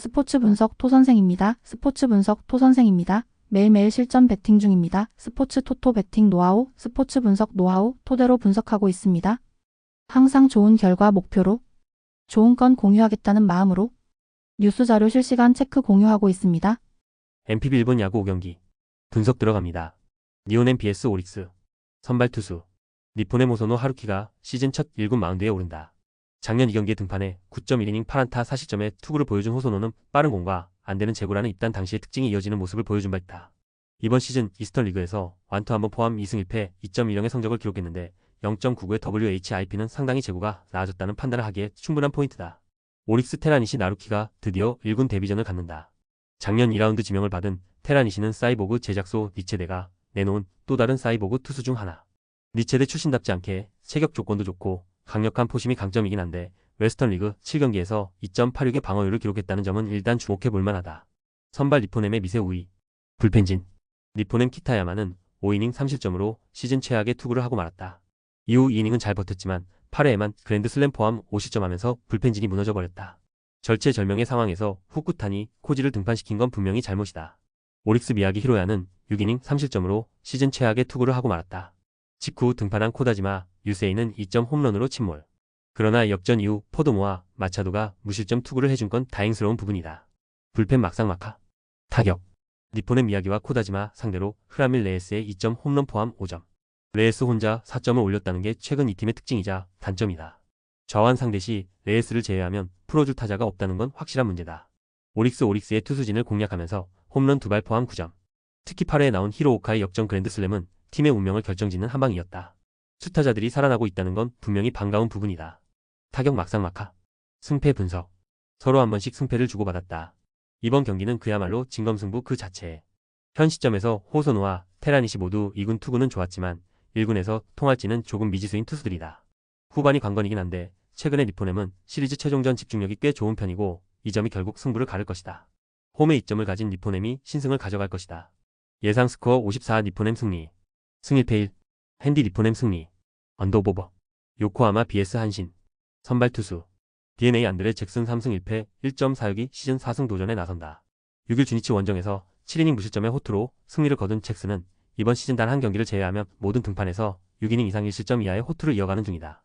스포츠 분석 토선생입니다. 스포츠 분석 토선생입니다. 매일매일 실전 베팅 중입니다. 스포츠 토토 베팅 노하우, 스포츠 분석 노하우 토대로 분석하고 있습니다. 항상 좋은 결과 목표로, 좋은 건 공유하겠다는 마음으로 뉴스 자료 실시간 체크 공유하고 있습니다. NPB 일본 야구 5경기 분석 들어갑니다. 니온엠 vs 오릭스 선발 투수 니폰의 모소노 하루키가 시즌 첫 1군 마운드에 오른다. 작년 2경기에 등판해 9.1이닝 8안타 4실점의 투구를 보여준 호소노는 빠른 공과 안되는 제구라는 입단 당시의 특징이 이어지는 모습을 보여준 바 있다. 이번 시즌 이스턴 리그에서 완투 한번 포함 2승 1패 2.10의 성적을 기록했는데 0.99의 WHIP는 상당히 제구가 나아졌다는 판단을 하기에 충분한 포인트다. 오릭스 테라니시 나루키가 드디어 1군 데뷔전을 갖는다. 작년 2라운드 지명을 받은 테라니시는 사이보그 제작소 니체대가 내놓은 또 다른 사이보그 투수 중 하나. 니체대 출신답지 않게 체격 조건도 좋고 강력한 포심이 강점이긴 한데 웨스턴 리그 7경기에서 2.86의 방어율을 기록했다는 점은 일단 주목해 볼만하다. 선발 니포넴의 미세 우위. 불펜진. 니포넴 키타야마는 5이닝 3실점으로 시즌 최악의 투구를 하고 말았다. 이후 2이닝은 잘 버텼지만 8회에만 그랜드슬램 포함 5실점하면서 불펜진이 무너져버렸다. 절체절명의 상황에서 후쿠타니 코지를 등판시킨 건 분명히 잘못이다. 오릭스 미야기 히로야는 6이닝 3실점으로 시즌 최악의 투구를 하고 말았다. 직후 등판한 코다지마 유세이는 2점 홈런으로 침몰. 그러나 역전 이후 포도모와 마차도가 무실점 투구를 해준 건 다행스러운 부분이다. 불펜 막상막하. 타격. 니폰의 미야기와 코다지마 상대로 흐라밀 레에스의 2점 홈런 포함 5점. 레에스 혼자 4점을 올렸다는 게 최근 이 팀의 특징이자 단점이다. 좌완 상대 시 레에스를 제외하면 풀어줄 타자가 없다는 건 확실한 문제다. 오릭스의 투수진을 공략하면서 홈런 2발 포함 9점. 특히 8회에 나온 히로오카의 역전 그랜드슬램은 팀의 운명을 결정짓는 한방이었다. 수타자들이 살아나고 있다는 건 분명히 반가운 부분이다. 타격 막상막하. 승패 분석. 서로 한 번씩 승패를 주고받았다. 이번 경기는 그야말로 진검승부 그 자체. 현 시점에서 호소노와 테라니시 모두 2군 투구는 좋았지만 1군에서 통할지는 조금 미지수인 투수들이다. 후반이 관건이긴 한데 최근의 니포넴은 시리즈 최종전 집중력이 꽤 좋은 편이고 이 점이 결국 승부를 가를 것이다. 홈에 이점을 가진 니포넴이 신승을 가져갈 것이다. 예상 스코어 54 니포넴 승리. 승1패 1. 핸디 니포넴 승리. 언더오버. 요코하마 vs 한신. 선발 투수. DNA 안드레 잭슨 3승 1패 1.46이 시즌 4승 도전에 나선다. 6일 주니치 원정에서 7이닝 무실점의 호투로 승리를 거둔 잭슨은 이번 시즌 단 한 경기를 제외하면 모든 등판에서 6이닝 이상 1실점 이하의 호투를 이어가는 중이다.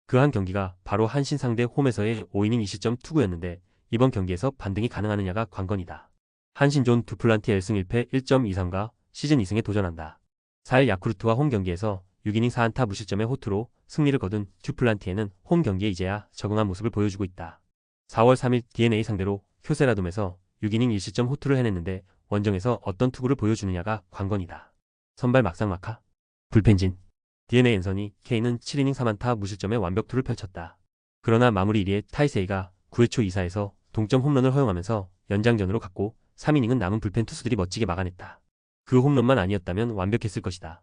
그 한 경기가 바로 한신 상대 홈에서의 5이닝 2실점 투구였는데 이번 경기에서 반등이 가능하느냐가 관건이다. 한신존 두플란티 1승 1패 1.23가 시즌 2승에 도전한다. 4일 야쿠르트와 홈 경기에서 6이닝 4안타 무실점의 호투로 승리를 거둔 듀플란티에는 홈 경기에 이제야 적응한 모습을 보여주고 있다. 4월 3일 DNA 상대로 효세라돔에서 6이닝 1실점 호투를 해냈는데 원정에서 어떤 투구를 보여주느냐가 관건이다. 선발 막상막하. 불펜진. DNA 앤서니 K는 7이닝 3안타 무실점의 완벽투를 펼쳤다. 그러나 마무리 1위의 타이세이가 9회 초 2사에서 동점 홈런을 허용하면서 연장전으로 갔고 3이닝은 남은 불펜 투수들이 멋지게 막아냈다. 그 홈런만 아니었다면 완벽했을 것이다.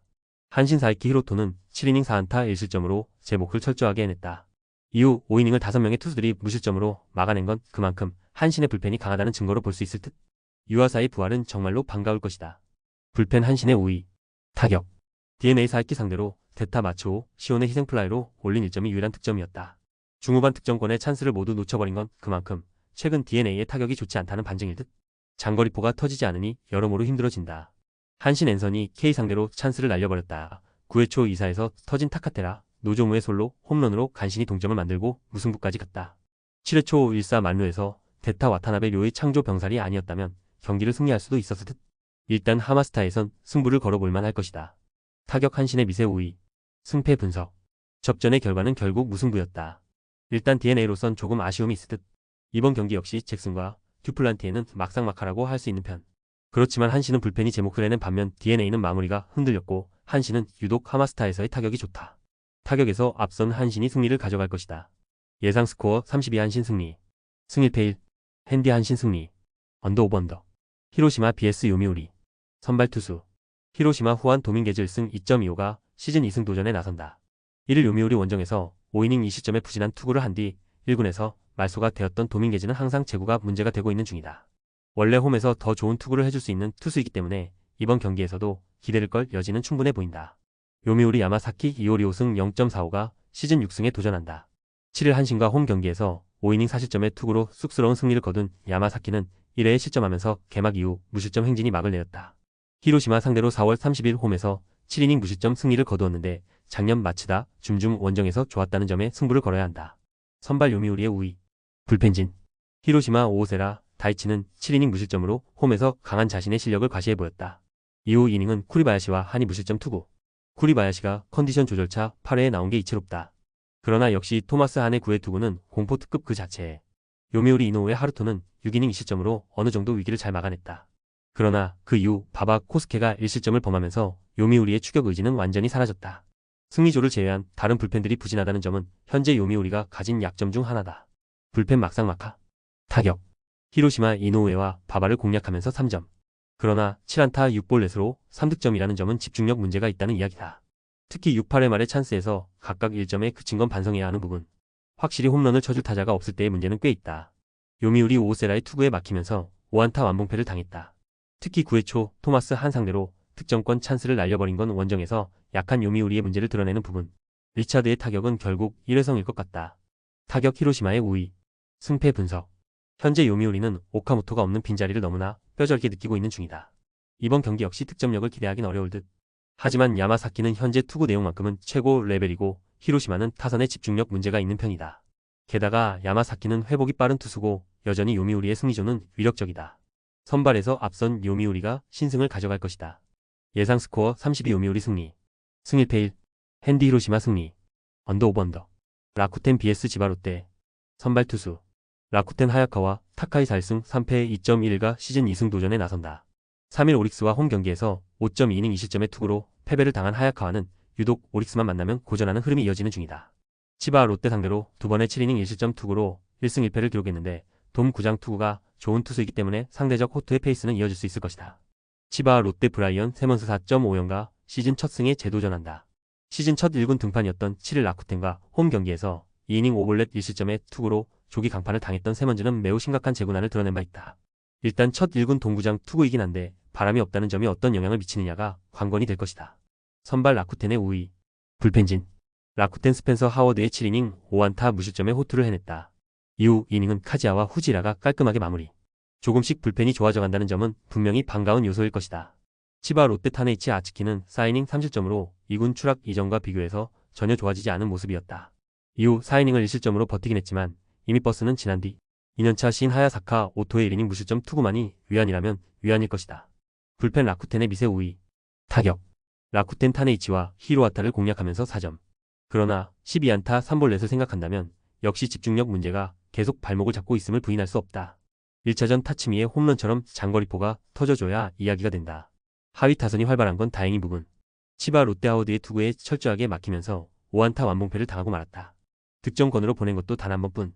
한신 사이키 히로토는 7이닝 4안타 1실점으로 제 몫을 철저하게 해냈다. 이후 5이닝을 5명의 투수들이 무실점으로 막아낸 건 그만큼 한신의 불펜이 강하다는 증거로 볼 수 있을 듯. 유아사의 부활은 정말로 반가울 것이다. 불펜 한신의 우위. 타격. DNA 사이키 상대로 데타 마츠오 시온의 희생플라이로 올린 1점이 유일한 득점이었다. 중후반 득점권의 찬스를 모두 놓쳐버린 건 그만큼 최근 DNA의 타격이 좋지 않다는 반증일 듯. 장거리포가 터지지 않으니 여러모로 힘들어진다. 한신 앤서니 K 상대로 찬스를 날려버렸다. 9회 초 2사에서 터진 타카테라, 노조무의 솔로, 홈런으로 간신히 동점을 만들고 무승부까지 갔다. 7회 초 1사 만루에서 데타 와타나베 료의 창조 병살이 아니었다면 경기를 승리할 수도 있었을 듯. 일단 하마스타에선 승부를 걸어볼만 할 것이다. 타격 한신의 미세 우위. 승패 분석. 접전의 결과는 결국 무승부였다. 일단 DNA로선 조금 아쉬움이 있을 듯. 이번 경기 역시 잭슨과 듀플란티에는 막상막하라고 할 수 있는 편. 그렇지만 한신은 불펜이 제 몫을 해낸 반면 DNA는 마무리가 흔들렸고 한신은 유독 하마스타에서의 타격이 좋다. 타격에서 앞선 한신이 승리를 가져갈 것이다. 예상 스코어 32 한신 승리. 승1패 1. 핸디 한신 승리. 언더 오버 언더. 히로시마 vs 요미우리. 선발 투수. 히로시마 후안 도민게즈 1승 2.25가 시즌 2승 도전에 나선다. 1일 요미우리 원정에서 5이닝 2실점의 부진한 투구를 한 뒤 1군에서 말소가 되었던 도민게즈는 항상 제구가 문제가 되고 있는 중이다. 원래 홈에서 더 좋은 투구를 해줄 수 있는 투수이기 때문에 이번 경기에서도 기대를 걸 여지는 충분해 보인다. 요미우리 야마사키 이오리 5승 0.45가 시즌 6승에 도전한다. 7일 한신과 홈 경기에서 5이닝 4실점의 투구로 쑥스러운 승리를 거둔 야마사키는 1회에 실점하면서 개막 이후 무실점 행진이 막을 내렸다. 히로시마 상대로 4월 30일 홈에서 7이닝 무실점 승리를 거두었는데 작년 마츠다 줌줌 원정에서 좋았다는 점에 승부를 걸어야 한다. 선발 요미우리의 우위. 불펜진. 히로시마 오오세라 다이치는 7이닝 무실점으로 홈에서 강한 자신의 실력을 과시해 보였다. 이후 이닝은 쿠리바야시와 한이 무실점 투구. 쿠리바야시가 컨디션 조절차 8회에 나온 게 이채롭다. 그러나 역시 토마스 한의 9회 투구는 공포 특급 그 자체에. 요미우리 이노우의 하루토는 6이닝 2실점으로 어느 정도 위기를 잘 막아냈다. 그러나 그 이후 바바 코스케가 1실점을 범하면서 요미우리의 추격 의지는 완전히 사라졌다. 승리조를 제외한 다른 불펜들이 부진하다는 점은 현재 요미우리가 가진 약점 중 하나다. 불펜 막상막하. 타격. 히로시마 이노우에와 바바를 공략하면서 3점. 그러나 7안타 6볼 넷으로 3득점이라는 점은 집중력 문제가 있다는 이야기다. 특히 6, 8회 말의 찬스에서 각각 1점에 그친 건 반성해야 하는 부분. 확실히 홈런을 쳐줄 타자가 없을 때의 문제는 꽤 있다. 요미우리 오오세라의 투구에 막히면서 5안타 완봉패를 당했다. 특히 9회 초 토마스 한 상대로 득점권 찬스를 날려버린 건 원정에서 약한 요미우리의 문제를 드러내는 부분. 리차드의 타격은 결국 일회성일 것 같다. 타격 히로시마의 우위. 승패 분석. 현재 요미우리는 오카모토가 없는 빈자리를 너무나 뼈저리게 느끼고 있는 중이다. 이번 경기 역시 득점력을 기대하긴 어려울 듯. 하지만 야마사키는 현재 투구 내용만큼은 최고 레벨이고 히로시마는 타선의 집중력 문제가 있는 편이다. 게다가 야마사키는 회복이 빠른 투수고 여전히 요미우리의 승리조는 위력적이다. 선발에서 앞선 요미우리가 신승을 가져갈 것이다. 예상 스코어 32 요미우리 승리. 승일패 1. 핸디 히로시마 승리. 언더 오버 언더. 라쿠텐 vs 지바롯데. 선발 투수. 라쿠텐 하야카와 타카이 4승 3패 2.1가 시즌 2승 도전에 나선다. 3일 오릭스와 홈 경기에서 5.2이닝 2실점의 투구로 패배를 당한 하야카와는 유독 오릭스만 만나면 고전하는 흐름이 이어지는 중이다. 치바 롯데 상대로 2번의 7이닝 1실점 투구로 1승 1패를 기록했는데 돔 구장 투구가 좋은 투수이기 때문에 상대적 호투의 페이스는 이어질 수 있을 것이다. 치바 롯데 브라이언 세먼스 4.5연가 시즌 첫 승에 재도전한다. 시즌 첫 1군 등판이었던 7일 라쿠텐과 홈 경기에서 2이닝 5볼넷 1실점의 투구로 조기 강판을 당했던 세먼즈는 매우 심각한 재고난을 드러낸 바 있다. 일단 첫 1군 동구장 투구이긴 한데 바람이 없다는 점이 어떤 영향을 미치느냐가 관건이 될 것이다. 선발 라쿠텐의 우위. 불펜진. 라쿠텐 스펜서 하워드의 7이닝 5안타 무실점의 호투를 해냈다. 이후 이닝은 카지아와 후지라가 깔끔하게 마무리. 조금씩 불펜이 좋아져간다는 점은 분명히 반가운 요소일 것이다. 치바 롯데 타네이치 아츠키는 4이닝 3실점으로 2군 추락 이전과 비교해서 전혀 좋아지지 않은 모습이었다. 이후 4이닝을 1실점으로 버티긴 했지만 이미 버스는 지난 뒤 2년차 신 하야사카 오토의 1이닝 무실점 투구만이 위안이라면 위안일 것이다. 불펜 라쿠텐의 미세 우위. 타격. 라쿠텐 타네이치와 히로아타를 공략하면서 4점. 그러나 12안타 3볼넷을 생각한다면 역시 집중력 문제가 계속 발목을 잡고 있음을 부인할 수 없다. 1차전 타치미의 홈런처럼 장거리포가 터져줘야 이야기가 된다. 하위 타선이 활발한 건 다행인 부분. 치바 롯데하워드의 투구에 철저하게 막히면서 5안타 완봉패를 당하고 말았다. 득점권으로 보낸 것도 단 한 번뿐.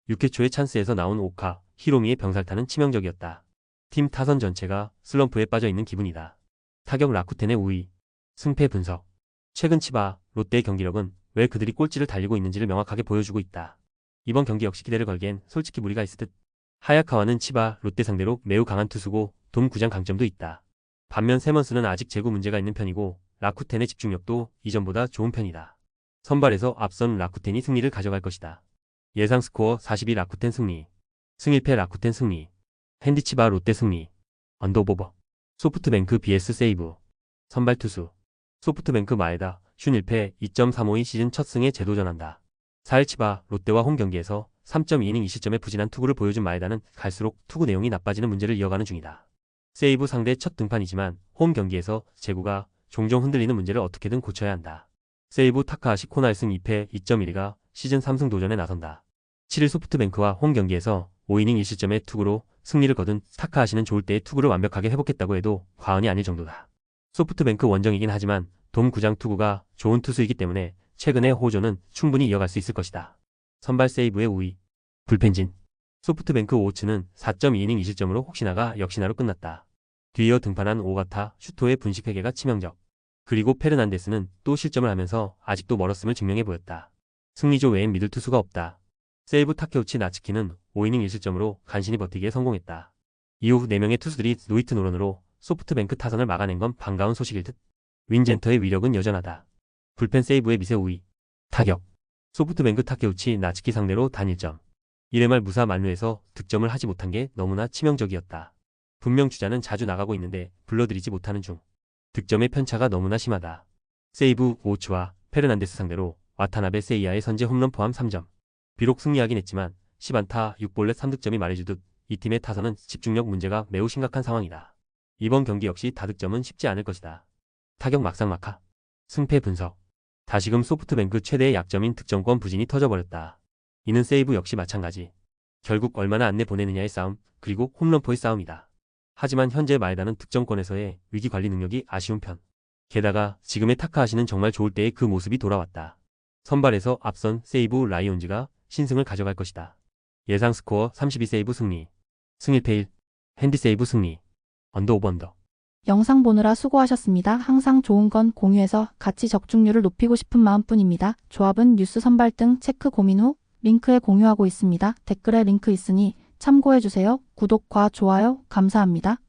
6회 초의 찬스에서 나온 오카, 히로미의 병살타는 치명적이었다. 팀 타선 전체가 슬럼프에 빠져있는 기분이다. 타격 라쿠텐의 우위. 승패 분석. 최근 치바, 롯데의 경기력은 왜 그들이 꼴찌를 달리고 있는지를 명확하게 보여주고 있다. 이번 경기 역시 기대를 걸기엔 솔직히 무리가 있을 듯. 하야카와는 치바, 롯데 상대로 매우 강한 투수고 돔 구장 강점도 있다. 반면 세먼스는 아직 제구 문제가 있는 편이고 라쿠텐의 집중력도 이전보다 좋은 편이다. 선발에서 앞선 라쿠텐이 승리를 가져갈 것이다. 예상 스코어 42 라쿠텐 승리. 승일패 라쿠텐 승리. 핸디 치바 롯데 승리. 언더오버. 소프트뱅크 vs 세이브. 선발 투수. 소프트뱅크 마에다 슌 1패 2.352 시즌 첫 승에 재도전한다. 4일 치바 롯데와 홈 경기에서 3.2이닝 2실점의 부진한 투구를 보여준 마에다는 갈수록 투구 내용이 나빠지는 문제를 이어가는 중이다. 세이브 상대 첫 등판이지만 홈 경기에서 제구가 종종 흔들리는 문제를 어떻게든 고쳐야 한다. 세이브 타카하시 코나 1승 2패 2.12가 시즌 3승 도전에 나선다. 7일 소프트뱅크와 홈 경기에서 5이닝 1실점의 투구로 승리를 거둔 타카하시는 좋을 때의 투구를 완벽하게 회복했다고 해도 과언이 아닐 정도다. 소프트뱅크 원정이긴 하지만 돔 구장 투구가 좋은 투수이기 때문에 최근의 호조는 충분히 이어갈 수 있을 것이다. 선발 세이브의 우위. 불펜진. 소프트뱅크 오츠는 4.2이닝 2실점으로 혹시나가 역시나로 끝났다. 뒤이어 등판한 오가타, 슈토의 분식 회계가 치명적. 그리고 페르난데스는 또 실점을 하면서 아직도 멀었음을 증명해 보였다. 승리조 외엔 믿을 투수가 없다. 세이브 타케우치 나츠키는 5이닝 1실점으로 간신히 버티기에 성공했다. 이후 4명의 투수들이 노히트 노런으로 소프트뱅크 타선을 막아낸 건 반가운 소식일 듯. 윈젠터의 위력은 여전하다. 불펜 세이브의 미세 우위. 타격. 소프트뱅크 타케우치 나츠키 상대로 단 1점. 1회 말 무사 만루에서 득점을 하지 못한 게 너무나 치명적이었다. 분명 주자는 자주 나가고 있는데 불러들이지 못하는 중 득점의 편차가 너무나 심하다. 세이브 오츠와 페르난데스 상대로 와타나베 세이야의 선제 홈런 포함 3점. 비록 승리하긴 했지만 10안타 6볼넷 3득점이 말해주듯 이 팀의 타선은 집중력 문제가 매우 심각한 상황이다. 이번 경기 역시 다득점은 쉽지 않을 것이다. 타격 막상막하. 승패 분석. 다시금 소프트뱅크 최대의 약점인 득점권 부진이 터져버렸다. 이는 세이브 역시 마찬가지. 결국 얼마나 안내 보내느냐의 싸움, 그리고 홈런포의 싸움이다. 하지만 현재 마에다는 득점권에서의 위기 관리 능력이 아쉬운 편. 게다가 지금의 타카하시는 정말 좋을 때의 그 모습이 돌아왔다. 선발에서 앞선 세이브 라이온즈가 신승을 가져갈 것이다. 예상 스코어 32세이브 승리. 승 1패 1. 핸디 세이브 승리. 언더 오버 언더. 영상 보느라 수고하셨습니다. 항상 좋은 건 공유해서 같이 적중률을 높이고 싶은 마음뿐입니다. 조합은 뉴스 선발 등 체크 고민 후 링크에 공유하고 있습니다. 댓글에 링크 있으니 참고해주세요. 구독과 좋아요 감사합니다.